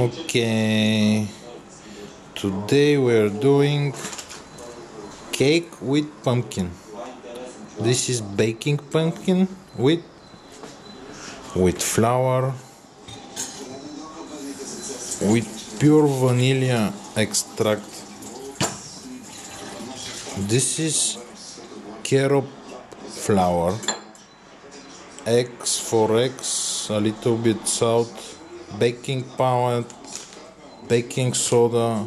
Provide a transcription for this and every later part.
Okay, today we're doing cake with pumpkin. This is baking pumpkin with flour, with pure vanilla extract. This is carob flour, eggs, 4 eggs, a little bit salt, baking powder, baking soda,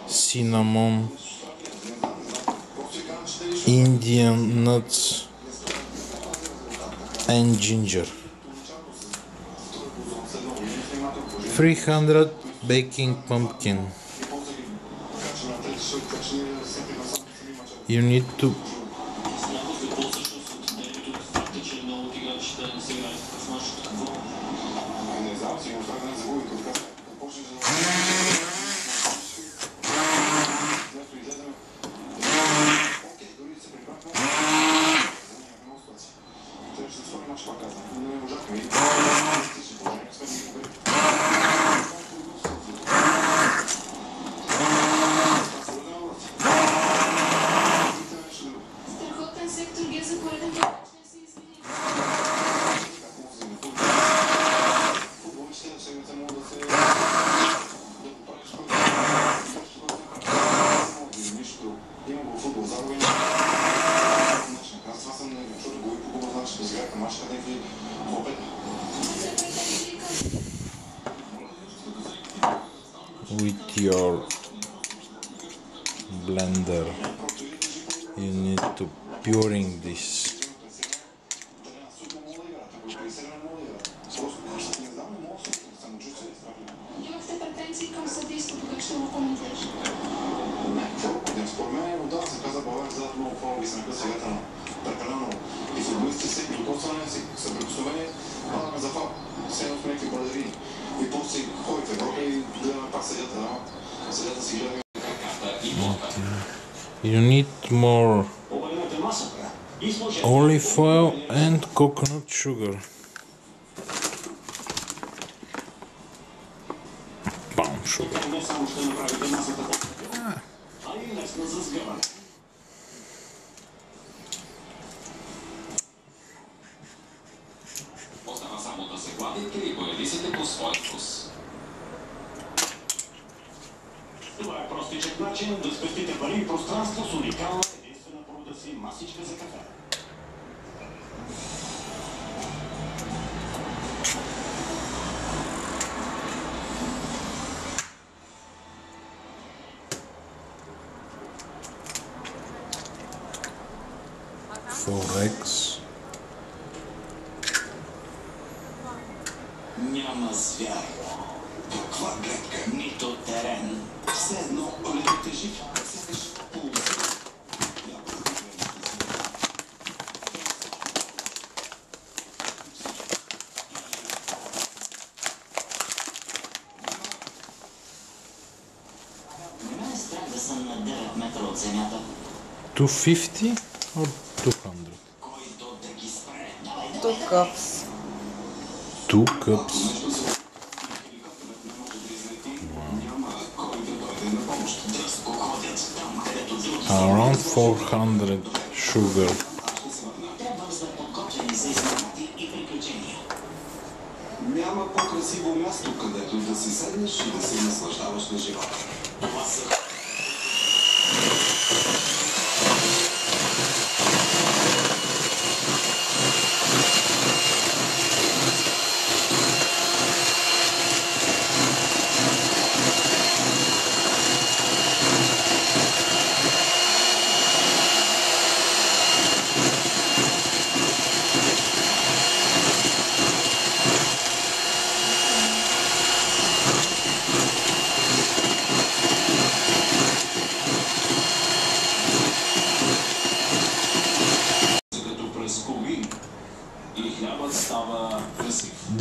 cinnamon, Indian nuts and ginger. 300 baking pumpkin. You need to with your blender you need to puring this. You need more olive oil and coconut sugar. Palm sugar. Това е простичък начин да спестите пари и пространство с уникална единствена порода си масичка за кафе. Forex. Няма звяр. Каква гледка? Нито терен. Все едно летите жив, сякаш пулса. Не ме е страх да съм на 9 метра от земята. 250 or 200? Който да ги спре. 2 cups. 2 cups. Around 400 sugar. Няма по-красиво място, където да си седнеш и да се наслаждаваш на живота.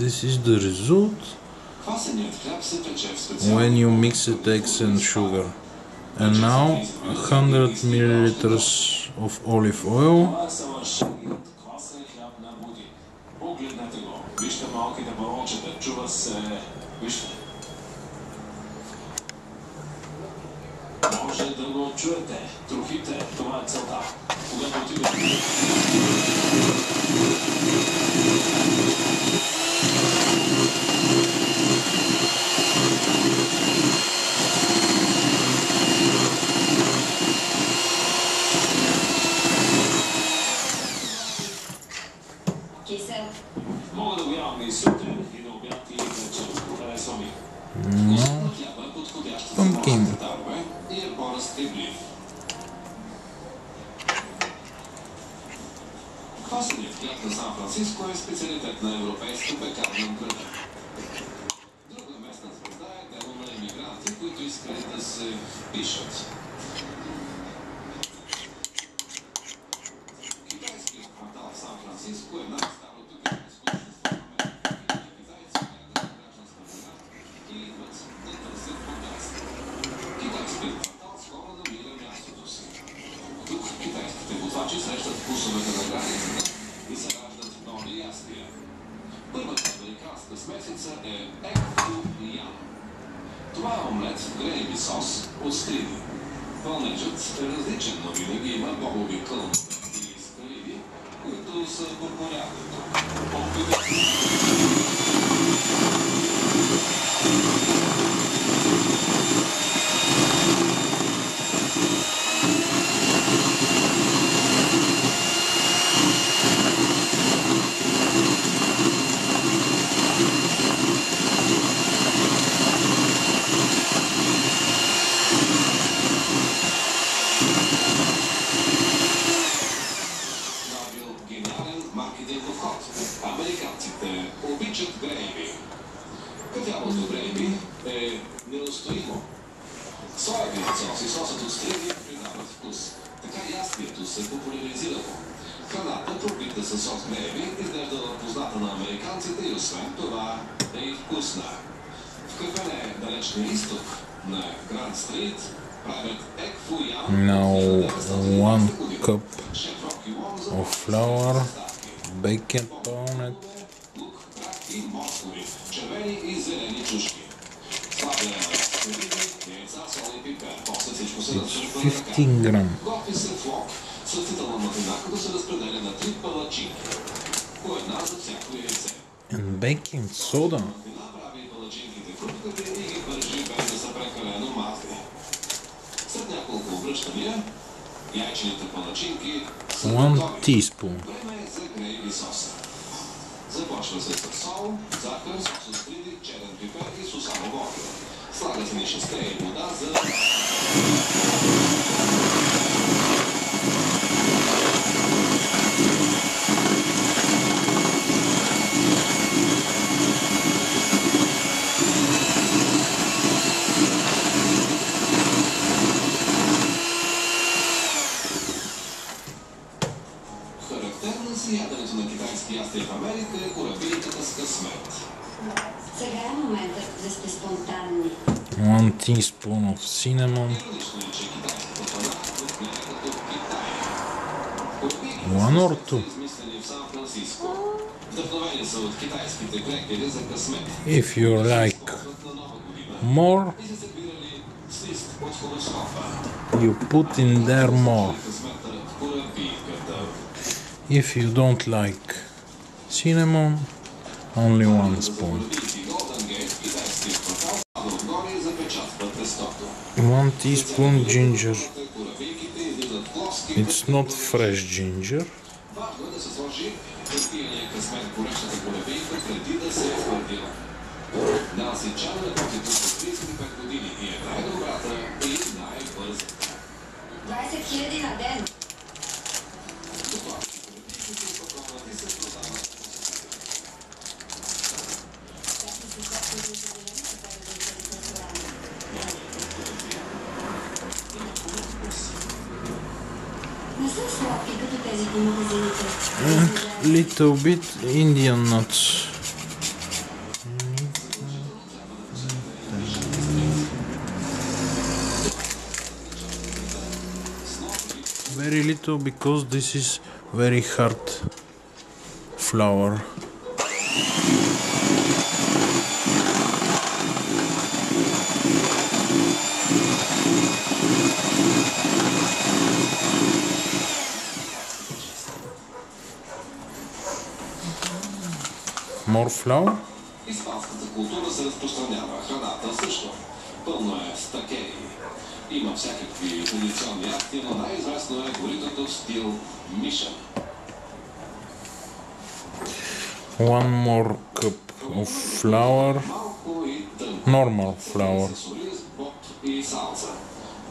This is the result when you mix it eggs and sugar. And now 100 milliliters of olive oil. да го чуете. Трохите, това е целта. Когато отидете... Мога да го явам и сутрин, и на обяд, и вечер. Харесва ми. Вкусът на хляба е подходящ за малките дарове и е по-разкривлив. Квасеният хляб на Сан-Франциско е специалитет на европейска пекарна града. Друга местна звезда е дело на емигранти, които искали да се впишат. Китайският квартал в Сан-Франциско е най-старото гражданско общество в Америка. Китайци гледат гражданска война и идват да търсят богатство. Китайският квартал скоро намира мястото си. Тук китайските готвачи срещат вкусовете на границата и се раждат нови ястия. Първата американска смесица е Ек Фу Ян. Това е омлет в грейви сос от стриди. Пълнежът е различен, но винаги има бобови кълнове или скаливи, които са популярни тук. Американците обичат грейви. Кафявото грейви е неустоимо. Соевият сос и сосът от стриги придават вкус. Така ястието се популяризирало. Храната, пробита със сос грейви, изглеждала позната на американците и освен това е и вкусна. В кафене Далечния изток на Гранд Стрит правят Ек Фу Ян. Now 1 cup of flour, bacon on it. И моркови, червени и зелени чушки. Слагане на сливи, яйца, сол и пипер. После всичко се разсърпва на ръка. 15 грам. Готви се флок. Състителна мазнина, като се разпределя на 3 палачинки. По една за всяко яйце. And baking soda. Мазнина прави палачинките крупкави и ги бържи без да са прекалено мазни. След няколко обръщания, яйчените палачинки са 1 готови. teaspoon. Време е за грейви соса. Започва се с сол, захар, сос от стриди, черен пипер и сусамо водка. Слага се нишесте и вода за... Характерна за яденето на китайски ястия в Америка е корабилката с късмет. Сега е моментът да сте спонтанни. 1 teaspoon of cinnamon. Иронично е, че китайската храна отгледа като в Китай. One or Корабилките two? са измислени в Сан-Франциско. Вдъхновени са от китайските крекери за късмет. If you like Използват на Нова година more, и са сервирали с лист от хороскопа. you put in there more. Късмета в корабилката. If you don't like cinnamon, only 1 spoon. 1 teaspoon ginger. It's not fresh ginger. Важно е да се сложи разпиления късмет в горещата корабилка преди да се е твърдила. Нанси Чан работи тук от 35 години и е най-добрата и най-бърза. 20 000 на ден. Не са сладки като тези по магазините. And little bit Indian nuts. Very little because this is very hard flour. more flour. Испанската култура се разпространява, храната също. Пълно е с такей. Има всякакви традиционни акти, но най-известно е горитото в стил Мишен. One more cup of flour. Малко и тънко. Normal flour. С ориз, боб и салца.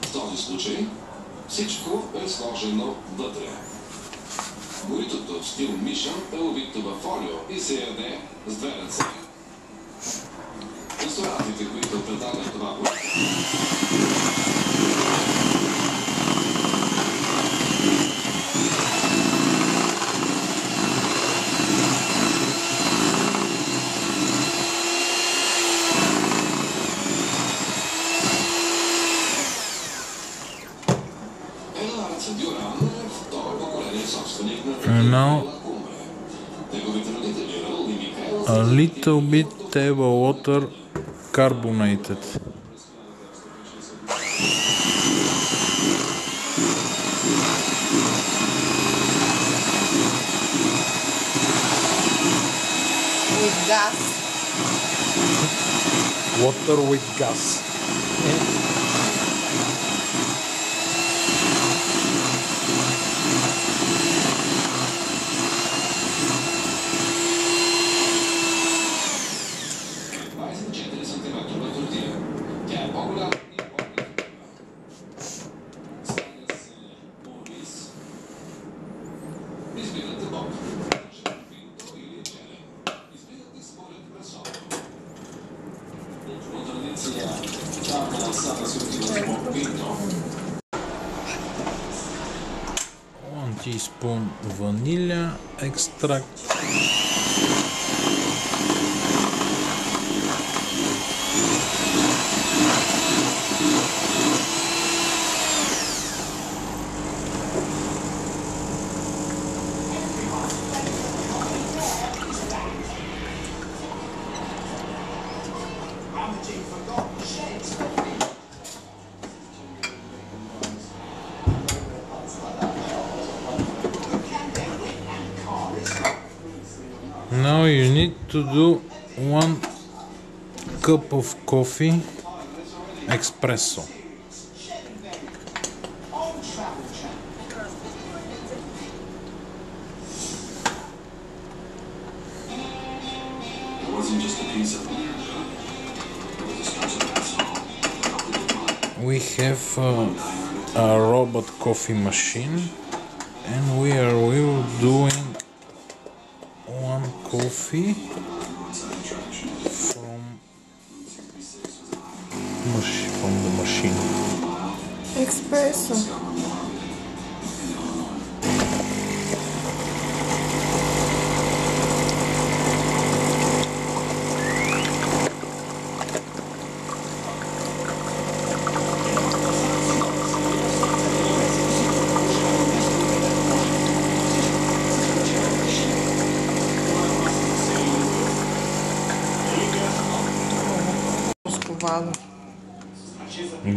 В този случай всичко е сложено вътре. Горитото в стил Мишен е увито във фолио и се яде с две ръце. Ресторантите, които предлагат това горито, And now a little bit table water carbonated. With gas. Water with gas. One teaspoon vanilla extract. Now you need to do 1 cup of coffee espresso. We have a robot coffee machine, and we are doing 1 coffee from the machine. Espresso.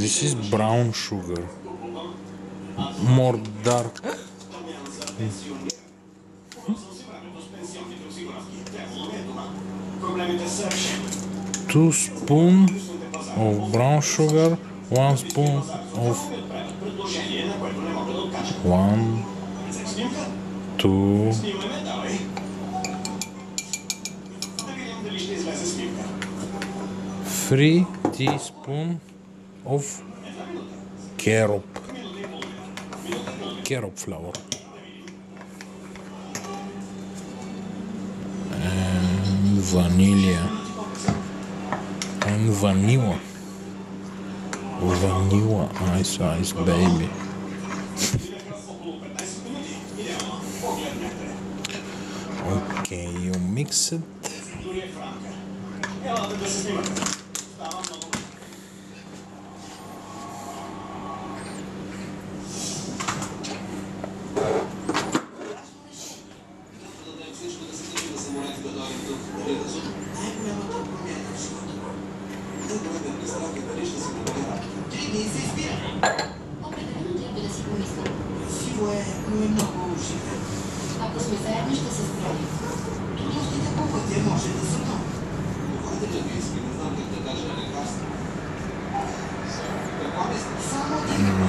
This is brown sugar, more dark. 2 spoons of brown sugar, 1 spoon of 1, 2, 3 teaspoons of carob flour and vanilla and vanilla ice baby. Okay, you mix it. Определено трябва да си помисля. Ако сме заедно, ще се справим.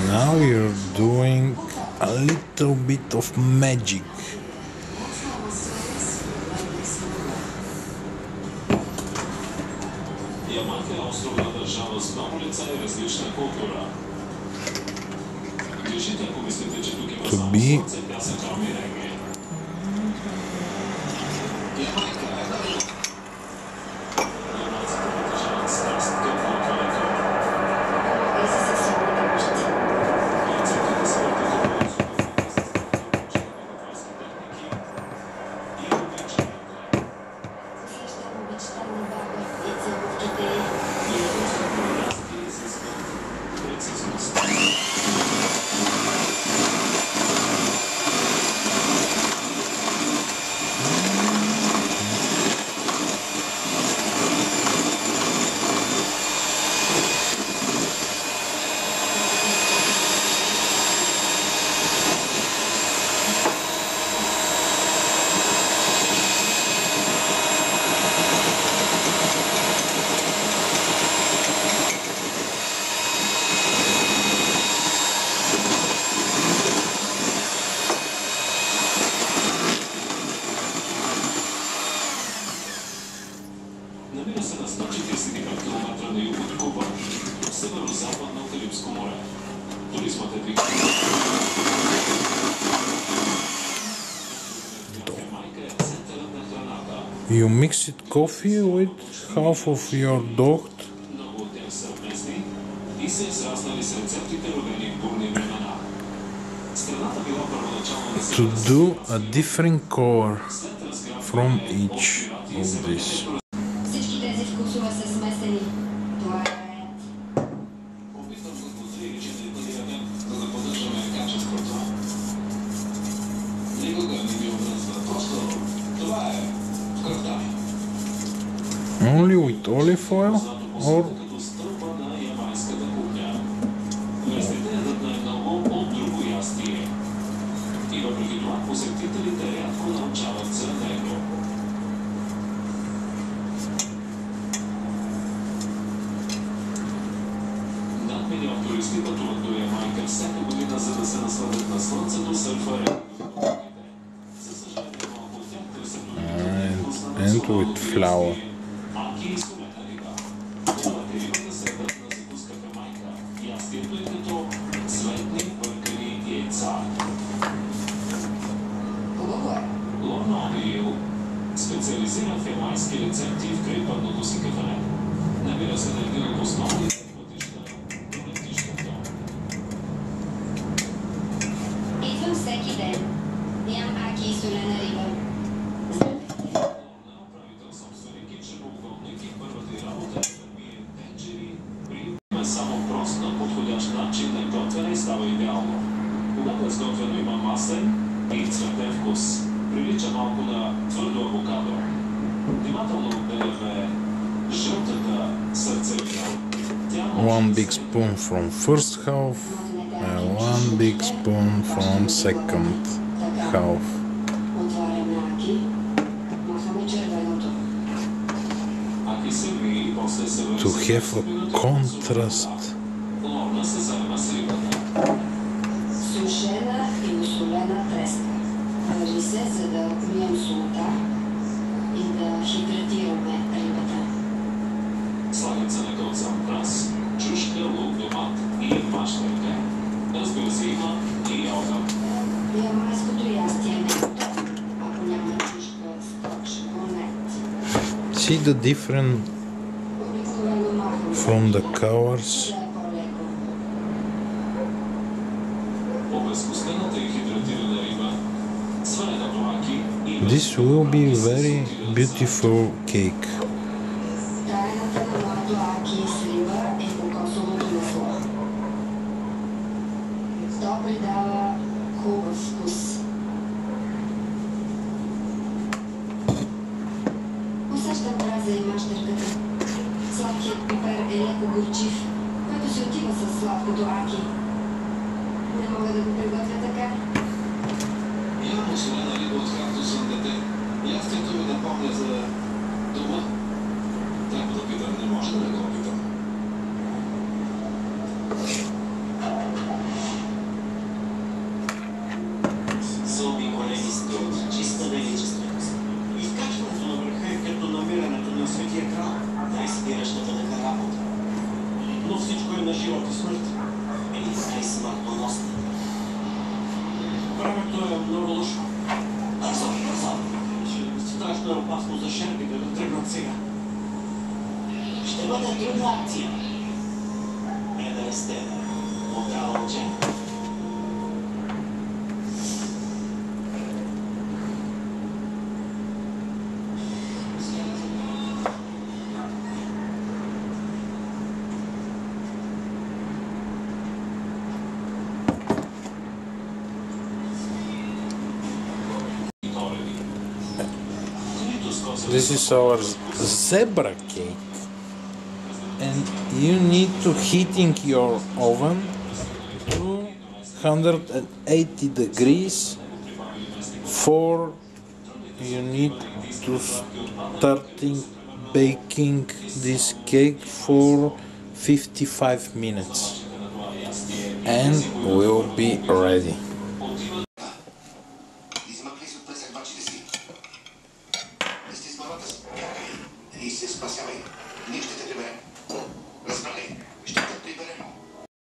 Now you're doing a little bit of magic. Jamajka je ostrovna država z množica i različna kultura. Griješite ako mislite, че тук има само слънце, пясъчални реки. Jamajka е държава. Jamajците притежават страст към футболите. Концертите са въртите по озовете с научени богатарски техники и обични игри. Усещам обичта на баба и целувките й. Изкуството расти изискват прецизност. Намира се на 145 км на юг от Куба, в северо-западно Карибско море. Туризмът е двигател. Ямайка е центърът на храната. You mix it coffee with half of your dog. Много от тях са местни и се израснали с рецептите, родени в бурни времена. Страната била първоначално To do a different color from each of these. Всички тези вкусове са смесени. Това е ред. Опитвам се да че да бъде за да поддържаме качеството. Никога не ми обръзва. Просто това е в кръвта ми. Only with olive oil or Като стълба на ямайската кухня. Местните ядат най-много от друго ястие. И въпреки това посетителите рядко научават за него. Над милион туристи пътуват до Ямайка всяка година, за да се насладят на слънцето, сърфа, реките. За съжаление, малко от тях търсят and with flour. Аки и солена риба. Хубавата рибата се ядат на закуска в Ямайка. Ястието е като цветни бъркани яйца. Хубаво е. Лорна О'Нил специализира в ямайски рецепти в крайпътното си кафене. Намира се на един от основните пътища до летището. Идвам всеки ден. Ям аки и солена риба. Лорна, управител собственик и чревоугодник, и първата й работа е да мие тенджери. Приема само прост на подходящ начин на готвене и става идеално. Когато е сготвено, има масен и цветен вкус. Прилича малко на твърдо авокадо. Внимателно отделяме жълтата сърцевина. Тя може One да big се spoon from first half and one big spoon from second half. Отваряме аки. Махаме червеното. Аки се ви и после се върши To have a contrast. Лорна се заема с рибата. Сушена и усолена треска. Вържи се, за да отмием солта и да хидратираме рибата. Слагат се на кълцан прас, чушка, лук, домат и мащерка. Разбира се, има и йогурт. Ямайското ястие не е готово, ако няма чушка, скоч, корнет. See the difference Обикновено махаме from the colors. да е по-леко. Обезкостената и хидратирана риба, свареното аки и This will be very beautiful cake. Тайната на моето аки с риба е кокосовото масло. То придава хубав вкус. Усещам праза и мащерката. Сладкият пипер е леко горчив, който се отива с сладкото аки. Не мога да го приготвя така. Ям осолена риба, откакто съм дете. Ястието ми напомня но всичко е на живот и смърт. Или така и смъртоносни. Времето е много лошо. Бързо, бързо. Страшно е опасно за шерпите да тръгнат сега. Ще бъде трудна акция. Еден сте. Отдава мълче. This is our zebra cake, and you need to heating your oven to 180 degrees for you need to starting baking this cake for 55 minutes and will be ready.